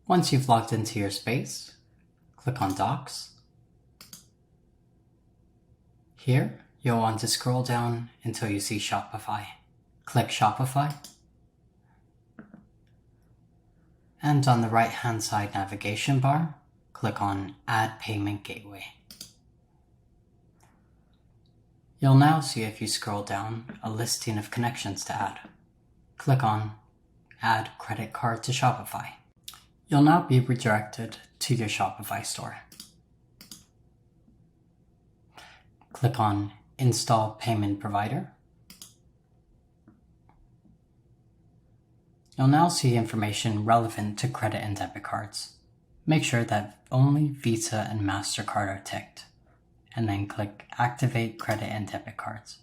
Once you've logged into your space, click on Docs. Here, you'll want to scroll down until you see Shopify. Click Shopify. And on the right-hand side navigation bar, click on Add Payment Gateway. You'll now see, if you scroll down, a listing of connections to add. Click on Add Credit Card to Shopify. You'll now be redirected to your Shopify store. Click on Install Payment Provider. You'll now see information relevant to credit and debit cards. Make sure that only Visa and MasterCard are ticked, and then click Activate Credit and Debit Cards.